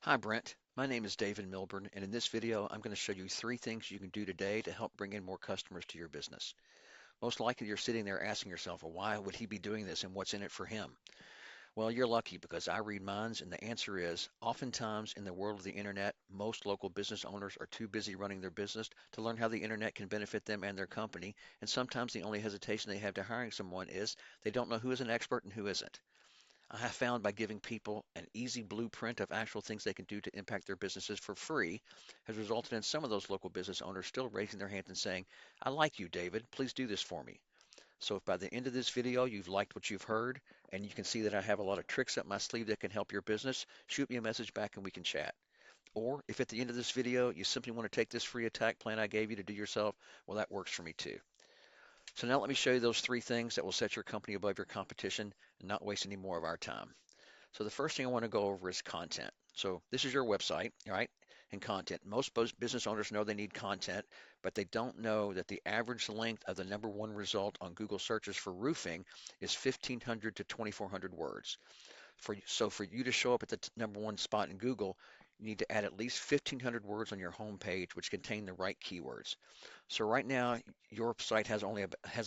Hi Brent, my name is David Milburn, and in this video I'm going to show you three things you can do today to help bring in more customers to your business. Most likely you're sitting there asking yourself, well, why would he be doing this and what's in it for him? Well, you're lucky because I read minds, and the answer is oftentimes in the world of the internet, most local business owners are too busy running their business to learn how the internet can benefit them and their company, and sometimes the only hesitation they have to hiring someone is they don't know who is an expert and who isn't. I have found by giving people an easy blueprint of actual things they can do to impact their businesses for free has resulted in some of those local business owners still raising their hands and saying, I like you, David. Please do this for me. So if by the end of this video you've liked what you've heard and you can see that I have a lot of tricks up my sleeve that can help your business, shoot me a message back and we can chat. Or if at the end of this video you simply want to take this free attack plan I gave you to do yourself, well, that works for me too. So now let me show you those three things that will set your company above your competition and not waste any more of our time. So the first thing I want to go over is content. So this is your website, all right, and content. Most business owners know they need content, but they don't know that the average length of the number one result on Google searches for roofing is 1,500 to 2,400 words. For you to show up at the number one spot in Google, you need to add at least 1,500 words on your home page, which contain the right keywords. So right now, your site has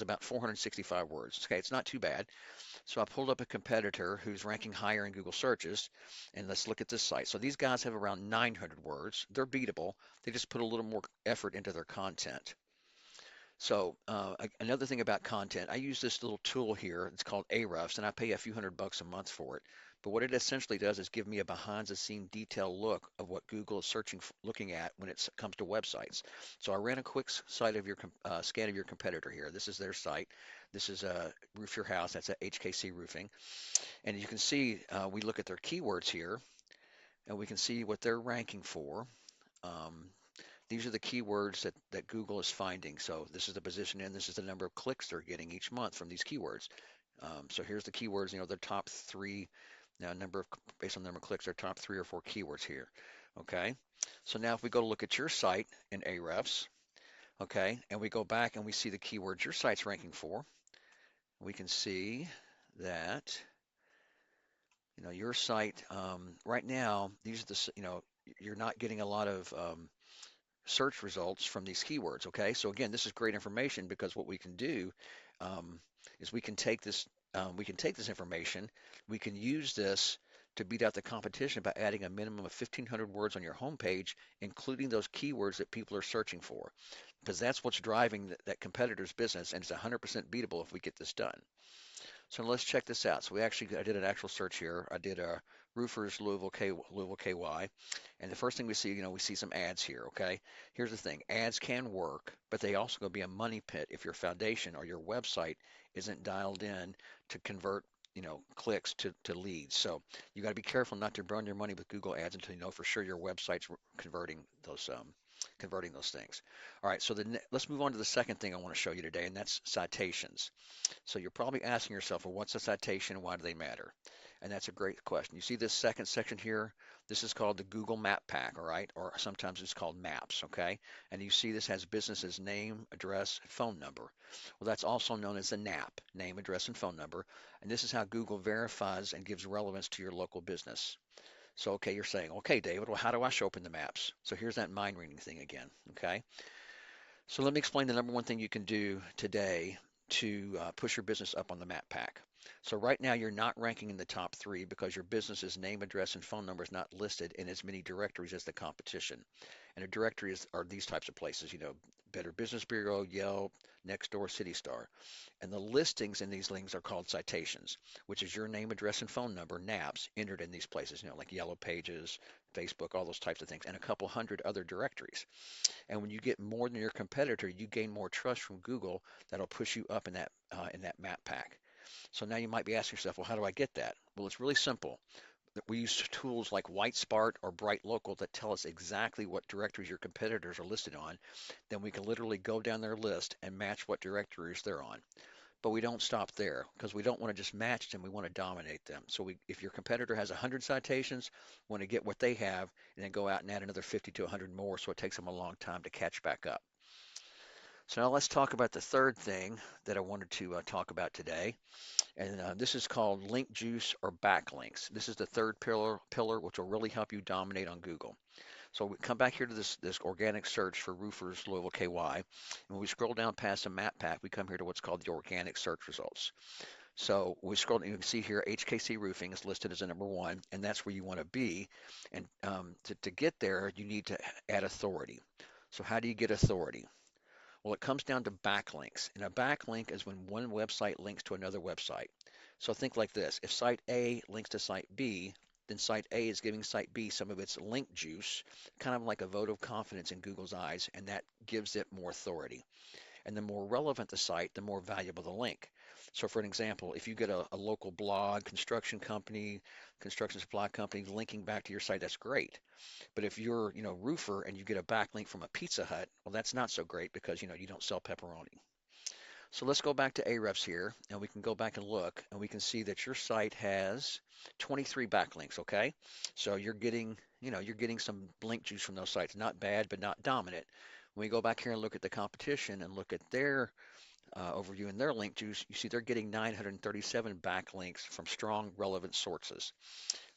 about 465 words. Okay, it's not too bad. So I pulled up a competitor who's ranking higher in Google searches, and let's look at this site. So these guys have around 900 words. They're beatable. They just put a little more effort into their content. So another thing about content, I use this little tool here. It's called Ahrefs, and I pay a few $100 a month for it. But what it essentially does is give me a behind-the-scene detailed look of what Google is looking at when it comes to websites. So I ran a quick scan of your competitor here. This is their site. This is Roof Your House. That's at HKC Roofing. And you can see we look at their keywords here, and we can see what they're ranking for. Um, these are the keywords that Google is finding. So this is the position and this is the number of clicks they're getting each month from these keywords. So here's the keywords, their top three, now based on the number of clicks, their top three or four keywords here. Okay. So now if we go to look at your site in Ahrefs, okay, and we go back and we see the keywords your site's ranking for, we can see that, your site right now, these are you're not getting a lot of search results from these keywords. Okay, so again, this is great information because what we can do um, is we can take this information, we can use this to beat out the competition by adding a minimum of 1,500 words on your homepage, including those keywords that people are searching for, because that's what's driving that competitor's business, and it's 100% beatable if we get this done. So let's check this out. So I did an actual search here. I did a roofers Louisville KY, and the first thing we see, we see some ads here. Okay, here's the thing: ads can work, but they also going to be a money pit if your foundation or your website isn't dialed in to convert, clicks to leads. So you got to be careful not to burn your money with Google ads until you know for sure your website's converting those things. All right, so let's move on to the second thing I want to show you today, and that's citations. So you're probably asking yourself, well, what's a citation and why do they matter? And that's a great question. You see this second section here? This is called the Google Map Pack, all right? Or sometimes it's called Maps, okay? And you see this has business's name, address, phone number. Well, that's also known as the NAP, name, address, and phone number. And this is how Google verifies and gives relevance to your local business. So, okay, you're saying, okay, David, well, how do I show up in the maps? So here's that mind reading thing again, okay? So let me explain the number one thing you can do today to push your business up on the map pack. So right now you're not ranking in the top three because your business's name, address, and phone number is not listed in as many directories as the competition. And a directory are these types of places, Better Business Bureau, Yelp, Nextdoor, City Star. And the listings in these links are called citations, which is your name, address, and phone number, NAPs, entered in these places, like Yellow Pages, Facebook, all those types of things, and a couple hundred other directories. And when you get more than your competitor, you gain more trust from Google that'll push you up in that map pack. So now you might be asking yourself, well, how do I get that? Well, it's really simple. We use tools like WhiteSpart or Bright Local that tell us exactly what directories your competitors are listed on. Then we can literally go down their list and match what directories they're on. But we don't stop there because we don't want to just match them. We want to dominate them. So if your competitor has 100 citations, we want to get what they have and then go out and add another 50 to 100 more. So it takes them a long time to catch back up. So now let's talk about the third thing that I wanted to talk about today. And this is called link juice or backlinks. This is the third pillar, which will really help you dominate on Google. So we come back here to this organic search for roofers Louisville KY. And when we scroll down past the map pack, we come here to what's called the organic search results. So we scroll, and you can see here HKC Roofing is listed as a number one, and that's where you want to be. And to get there, you need to add authority. So how do you get authority? Well, it comes down to backlinks. And a backlink is when one website links to another website. So think like this. If site A links to site B, then site A is giving site B some of its link juice, kind of like a vote of confidence in Google's eyes, and that gives it more authority. And the more relevant the site, the more valuable the link. So for an example, if you get a local blog, construction company, construction supply company linking back to your site, that's great. But if you're, roofer and you get a backlink from a Pizza Hut, well, that's not so great because, you don't sell pepperoni. So let's go back to Ahrefs here, and we can go back and look, and we can see that your site has 23 backlinks, okay? So you're getting some link juice from those sites. Not bad, but not dominant. When we go back here and look at the competition and look at their overview and their link juice, you see they're getting 937 backlinks from strong, relevant sources.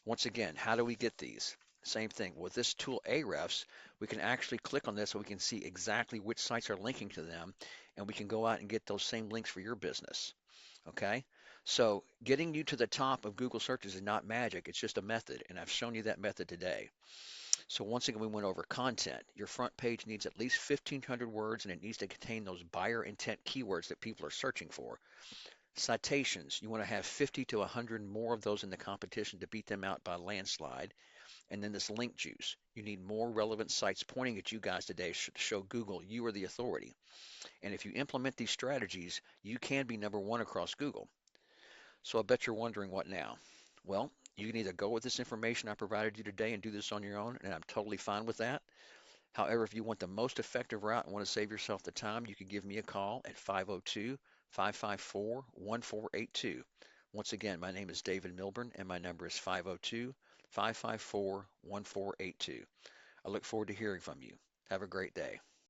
Once again, how do we get these? Same thing. With this tool, Ahrefs, we can actually click on this so we can see exactly which sites are linking to them, and we can go out and get those same links for your business. Okay? So getting you to the top of Google searches is not magic, it's just a method, and I've shown you that method today. So once again, we went over content. Your front page needs at least 1,500 words, and it needs to contain those buyer intent keywords that people are searching for. Citations, you want to have 50 to 100 more of those in the competition to beat them out by landslide. And then this link juice. You need more relevant sites pointing at you guys today to show Google you are the authority. And if you implement these strategies, you can be number one across Google. So I bet you're wondering what now? Well, you can either go with this information I provided you today and do this on your own, and I'm totally fine with that. However, if you want the most effective route and want to save yourself the time, you can give me a call at 502-554-1482. Once again, my name is David Milburn, and my number is 502-554-1482. I look forward to hearing from you. Have a great day.